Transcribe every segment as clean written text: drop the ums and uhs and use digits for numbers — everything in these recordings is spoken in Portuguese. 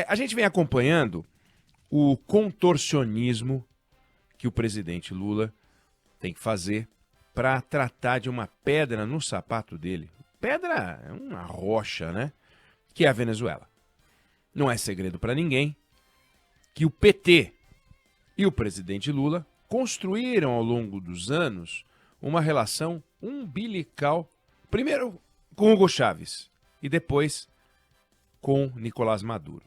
A gente vem acompanhando o contorcionismo que o presidente Lula tem que fazer para tratar de uma pedra no sapato dele. Pedra é uma rocha, né? Que é a Venezuela. Não é segredo para ninguém que o PT e o presidente Lula construíram ao longo dos anos uma relação umbilical, primeiro com Hugo Chávez e depois com Nicolás Maduro.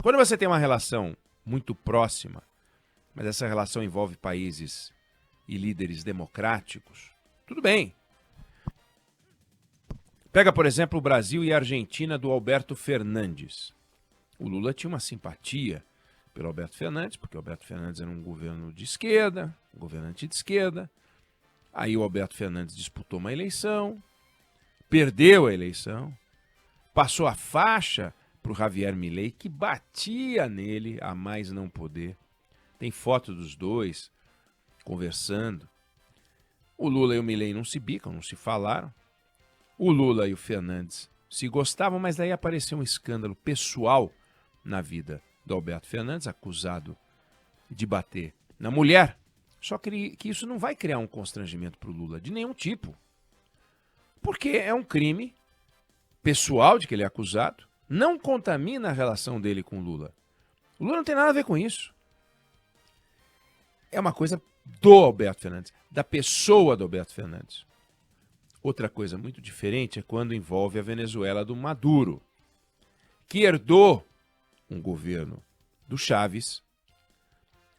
Quando você tem uma relação muito próxima, mas essa relação envolve países e líderes democráticos, tudo bem. Pega, por exemplo, o Brasil e a Argentina do Alberto Fernandes. O Lula tinha uma simpatia pelo Alberto Fernandes, porque o Alberto Fernandes era um governo de esquerda, um governante de esquerda. Aí o Alberto Fernandes disputou uma eleição, perdeu a eleição, passou a faixa para o Javier Milei, que batia nele a mais não poder. Tem foto dos dois conversando. O Lula e o Milei não se bicam, não se falaram. O Lula e o Fernandes se gostavam, mas daí apareceu um escândalo pessoal na vida do Alberto Fernandes, acusado de bater na mulher. Só que isso não vai criar um constrangimento para o Lula, de nenhum tipo. Porque é um crime pessoal de que ele é acusado, não contamina a relação dele com o Lula. O Lula não tem nada a ver com isso. É uma coisa do Alberto Fernandes, da pessoa do Alberto Fernandes. Outra coisa muito diferente é quando envolve a Venezuela do Maduro, que herdou um governo do Chávez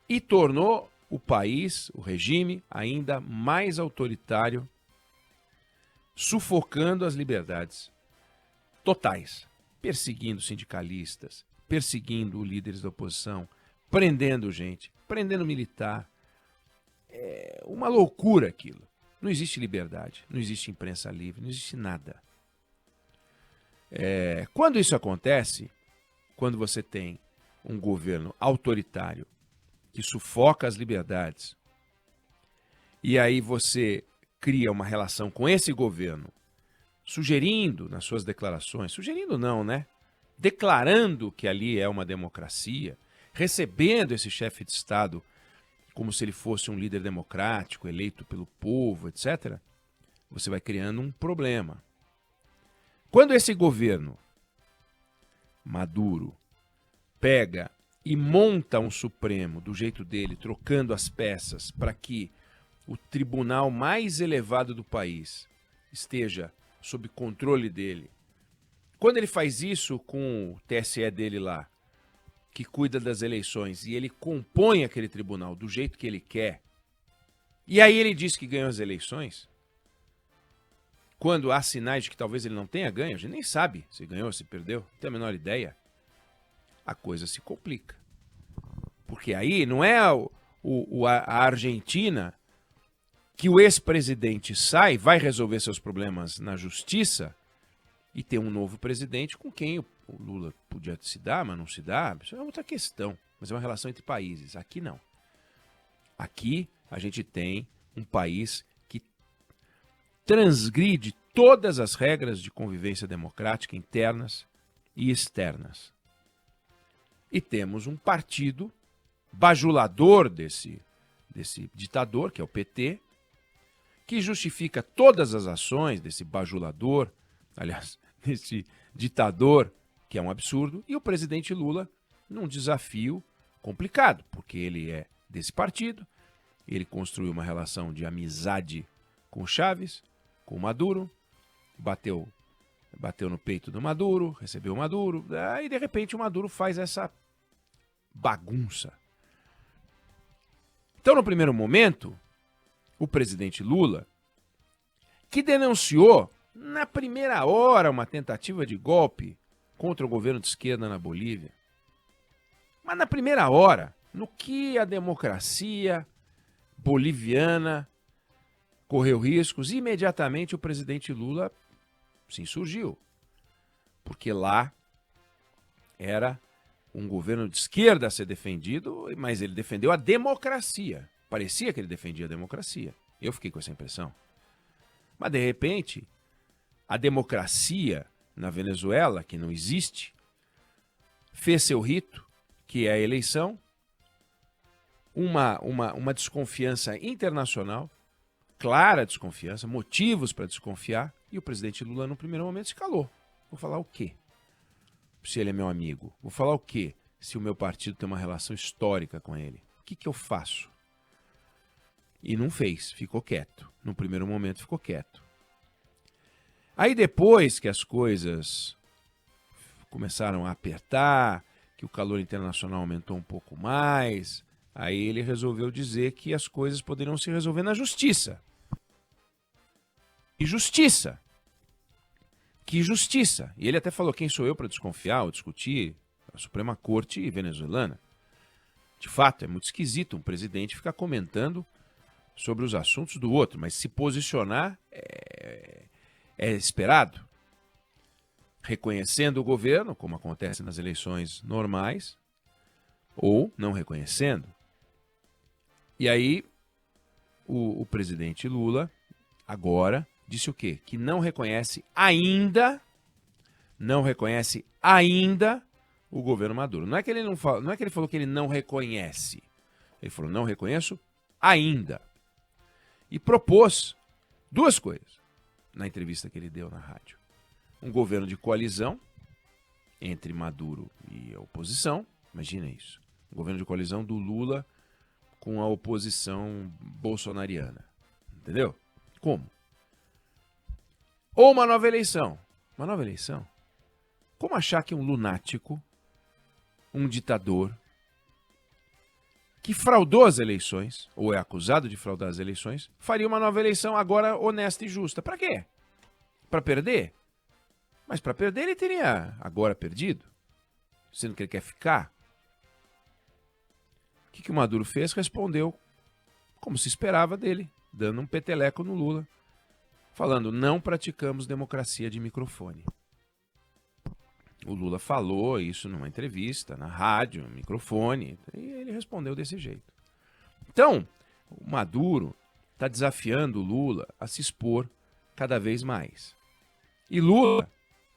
e tornou o país, o regime, ainda mais autoritário, sufocando as liberdades totais, perseguindo sindicalistas, perseguindo líderes da oposição, prendendo gente, prendendo militar. É uma loucura aquilo. Não existe liberdade, não existe imprensa livre, não existe nada. Quando isso acontece, quando você tem um governo autoritário que sufoca as liberdades, e aí você cria uma relação com esse governo, sugerindo nas suas declarações, sugerindo não, né? Declarando que ali é uma democracia, recebendo esse chefe de Estado como se ele fosse um líder democrático, eleito pelo povo, etc., você vai criando um problema. Quando esse governo Maduro pega e monta um Supremo do jeito dele, trocando as peças para que o tribunal mais elevado do país esteja sob controle dele, quando ele faz isso com o TSE dele lá, que cuida das eleições, e ele compõe aquele tribunal do jeito que ele quer, e aí ele diz que ganhou as eleições, quando há sinais de que talvez ele não tenha ganho, a gente nem sabe se ganhou, se perdeu, não tem a menor ideia, a coisa se complica. Porque aí não é a Argentina que o ex-presidente sai, vai resolver seus problemas na justiça e tem um novo presidente com quem o Lula podia se dar, mas não se dá. Isso é outra questão, mas é uma relação entre países. Aqui não. Aqui a gente tem um país que transgride todas as regras de convivência democrática internas e externas. E temos um partido bajulador desse ditador, que é o PT, que justifica todas as ações desse bajulador, aliás, desse ditador, que é um absurdo, e o presidente Lula num desafio complicado, porque ele é desse partido, ele construiu uma relação de amizade com o Chávez, com o Maduro, bateu no peito do Maduro, recebeu o Maduro, aí de repente o Maduro faz essa bagunça. Então, no primeiro momento, o presidente Lula, que denunciou na primeira hora uma tentativa de golpe contra o governo de esquerda na Bolívia, mas na primeira hora, no que a democracia boliviana correu riscos, imediatamente o presidente Lula se insurgiu, porque lá era um governo de esquerda a ser defendido, mas ele defendeu a democracia. Parecia que ele defendia a democracia. Eu fiquei com essa impressão. Mas, de repente, a democracia na Venezuela, que não existe, fez seu rito, que é a eleição, uma desconfiança internacional, clara desconfiança, motivos para desconfiar, e o presidente Lula, no primeiro momento, se calou. Vou falar o quê? Se ele é meu amigo. Vou falar o quê? Se o meu partido tem uma relação histórica com ele. O que eu faço? E não fez, ficou quieto. No primeiro momento, ficou quieto. Aí depois que as coisas começaram a apertar, que o calor internacional aumentou um pouco mais, aí ele resolveu dizer que as coisas poderiam se resolver na justiça. E justiça. Que justiça. E ele até falou, quem sou eu para desconfiar ou discutir a Suprema Corte venezuelana? De fato, é muito esquisito um presidente ficar comentando sobre os assuntos do outro, mas se posicionar é esperado. Reconhecendo o governo, como acontece nas eleições normais, ou não reconhecendo. E aí, o presidente Lula, agora, disse o quê? Que não reconhece ainda o governo Maduro. Não é que ele não fala, não é que ele falou que ele não reconhece. Ele falou, não reconheço ainda. E propôs duas coisas na entrevista que ele deu na rádio. Um governo de coalizão entre Maduro e a oposição. Imagina isso. Um governo de coalizão do Lula com a oposição bolsonariana. Entendeu? Como? Ou uma nova eleição. Uma nova eleição? Como achar que um lunático, um ditador, que fraudou as eleições, ou é acusado de fraudar as eleições, faria uma nova eleição agora honesta e justa? Para quê? Para perder? Mas para perder ele teria agora perdido, sendo que ele quer ficar. O que o Maduro fez? Respondeu como se esperava dele, dando um peteleco no Lula, falando, não praticamos democracia de microfone. O Lula falou isso numa entrevista, na rádio, no microfone, e ele respondeu desse jeito. Então, o Maduro está desafiando o Lula a se expor cada vez mais. E Lula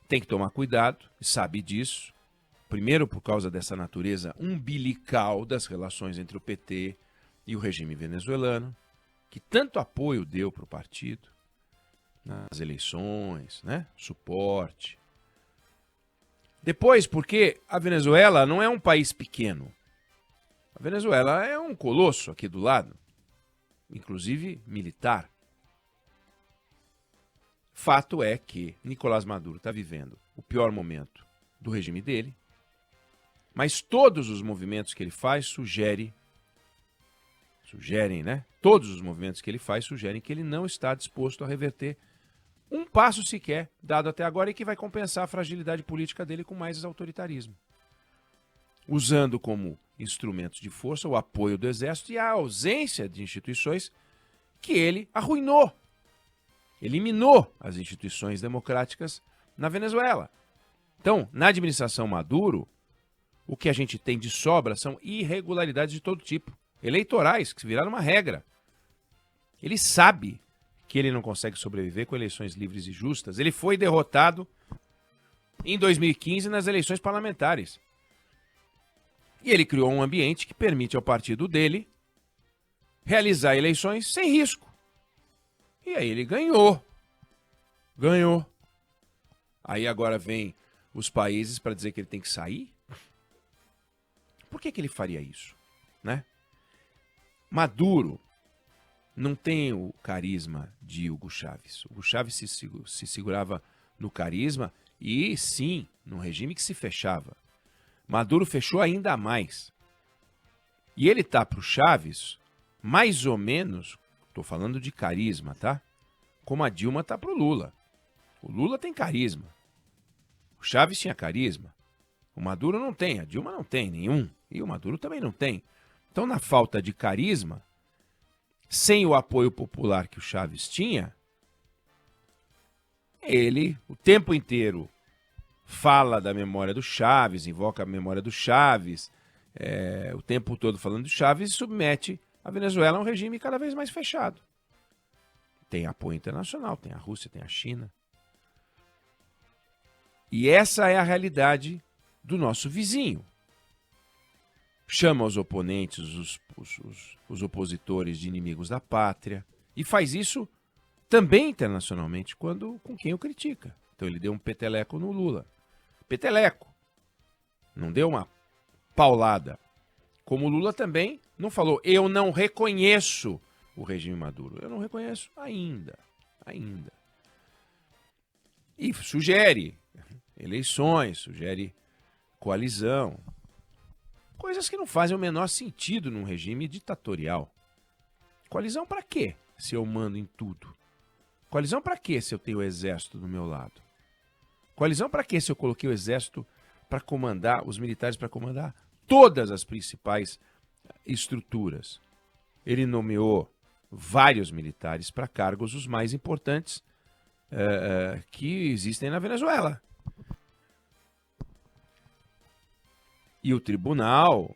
tem que tomar cuidado, e sabe disso. Primeiro, por causa dessa natureza umbilical das relações entre o PT e o regime venezuelano, que tanto apoio deu para o partido nas eleições, né? Suporte. Depois, porque a Venezuela não é um país pequeno. A Venezuela é um colosso aqui do lado, inclusive militar. Fato é que Nicolás Maduro está vivendo o pior momento do regime dele, mas todos os movimentos que ele faz sugerem, né? Todos os movimentos que ele faz sugerem que ele não está disposto a reverter um passo sequer dado até agora e que vai compensar a fragilidade política dele com mais autoritarismo, usando como instrumentos de força o apoio do exército e a ausência de instituições que ele arruinou. Eliminou as instituições democráticas na Venezuela. Então, na administração Maduro, o que a gente tem de sobra são irregularidades de todo tipo, eleitorais, que viraram uma regra. Ele sabe que ele não consegue sobreviver com eleições livres e justas. Ele foi derrotado em 2015 nas eleições parlamentares. E ele criou um ambiente que permite ao partido dele realizar eleições sem risco. E aí ele ganhou. Ganhou. Aí agora vem os países para dizer que ele tem que sair? Por que ele faria isso, né? Maduro não tem o carisma de Hugo Chávez. Hugo Chávez se segurava no carisma e, sim, num regime que se fechava. Maduro fechou ainda mais. E ele tá para o Chávez, mais ou menos, estou falando de carisma, tá? Como a Dilma tá para o Lula. O Lula tem carisma. O Chávez tinha carisma. O Maduro não tem, a Dilma não tem nenhum. E o Maduro também não tem. Então, na falta de carisma, sem o apoio popular que o Chávez tinha, ele, o tempo inteiro, fala da memória do Chávez, invoca a memória do Chávez, o tempo todo falando do Chávez e submete a Venezuela a um regime cada vez mais fechado. Tem apoio internacional, tem a Rússia, tem a China. E essa é a realidade do nosso vizinho. Chama os oponentes, os opositores de inimigos da pátria, e faz isso também internacionalmente com quem o critica. Então ele deu um peteleco no Lula. Peteleco. Não deu uma paulada. Como o Lula também não falou, eu não reconheço o regime Maduro. Eu não reconheço ainda. E sugere eleições, sugere coalizão. Coisas que não fazem o menor sentido num regime ditatorial. Coalizão para quê, se eu mando em tudo? Coalizão para quê, se eu tenho o exército do meu lado? Coalizão para quê, se eu coloquei o exército para comandar, os militares para comandar todas as principais estruturas? Ele nomeou vários militares para cargos os mais importantes que existem na Venezuela. E o tribunal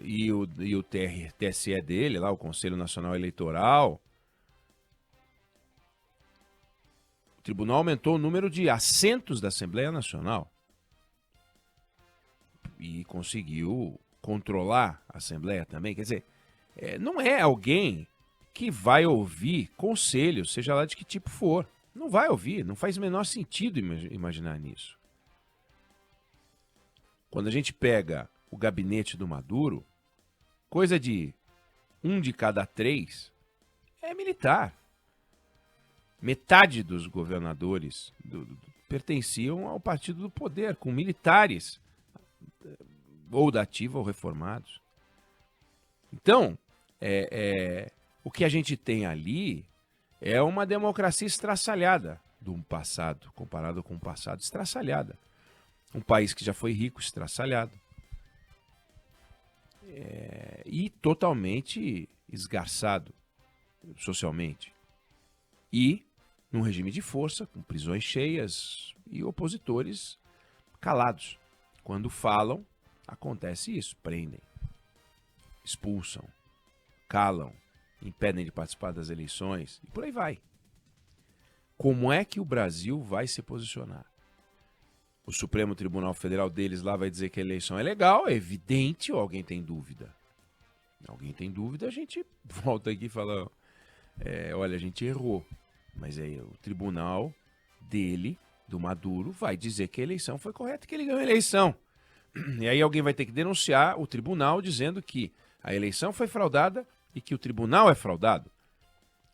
e o TSE dele, lá, o Conselho Nacional Eleitoral, o tribunal aumentou o número de assentos da Assembleia Nacional e conseguiu controlar a Assembleia também. Quer dizer, não é alguém que vai ouvir conselhos, seja lá de que tipo for. Não vai ouvir, não faz o menor sentido imaginar nisso. Quando a gente pega o gabinete do Maduro, coisa de 1 de cada 3 é militar. Metade dos governadores pertenciam ao partido do poder, com militares, ou da ativa ou reformados. Então, o que a gente tem ali é uma democracia estraçalhada do passado, comparado com o passado, estraçalhada. Um país que já foi rico, estraçalhado. E totalmente esgarçado socialmente. E num regime de força, com prisões cheias e opositores calados. Quando falam, acontece isso. Prendem, expulsam, calam, impedem de participar das eleições e por aí vai. Como é que o Brasil vai se posicionar? O Supremo Tribunal Federal deles lá vai dizer que a eleição é legal, é evidente, ou alguém tem dúvida? Alguém tem dúvida, a gente volta aqui e fala, olha, a gente errou. Mas aí o tribunal dele, do Maduro, vai dizer que a eleição foi correta e que ele ganhou a eleição. E aí alguém vai ter que denunciar o tribunal dizendo que a eleição foi fraudada e que o tribunal é fraudado.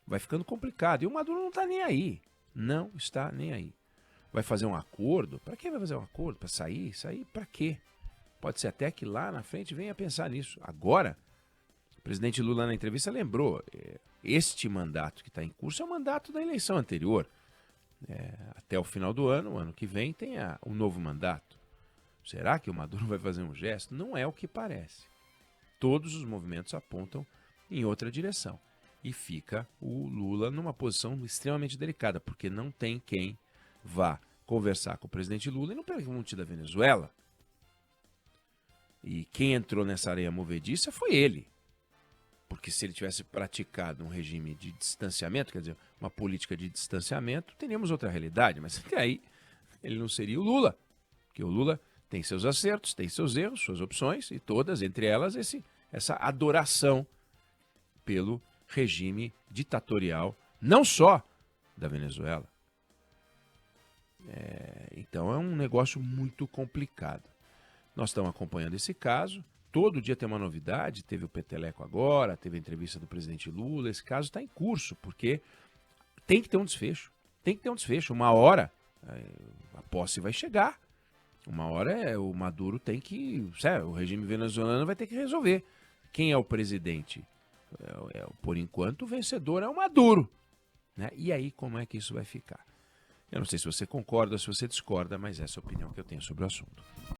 Vai ficando complicado. E o Maduro não está nem aí. Não está nem aí. Vai fazer um acordo? Para que vai fazer um acordo? Para sair? Sair para quê? Pode ser até que lá na frente venha pensar nisso. Agora, o presidente Lula na entrevista lembrou, este mandato que está em curso é o mandato da eleição anterior. Até o final do ano, o ano que vem, tem um novo mandato. Será que o Maduro vai fazer um gesto? Não é o que parece. Todos os movimentos apontam em outra direção. E fica o Lula numa posição extremamente delicada, porque não tem quem vá conversar com o presidente Lula e não pergunte da Venezuela. E quem entrou nessa areia movediça foi ele. Porque se ele tivesse praticado um regime de distanciamento, quer dizer, uma política de distanciamento, teríamos outra realidade. Mas até aí, ele não seria o Lula. Porque o Lula tem seus acertos, tem seus erros, suas opções, e todas, entre elas, essa adoração pelo regime ditatorial, não só da Venezuela. Então é um negócio muito complicado. Nós estamos acompanhando esse caso. Todo dia tem uma novidade. Teve o Peteleco agora, teve a entrevista do presidente Lula. Esse caso está em curso, porque tem que ter um desfecho. Tem que ter um desfecho. Uma hora a posse vai chegar. Uma hora o Maduro tem que... o regime venezuelano vai ter que resolver. Quem é o presidente? Por enquanto, o vencedor é o Maduro. Né? E aí, como é que isso vai ficar? Eu não sei se você concorda ou se você discorda, mas essa é a opinião que eu tenho sobre o assunto.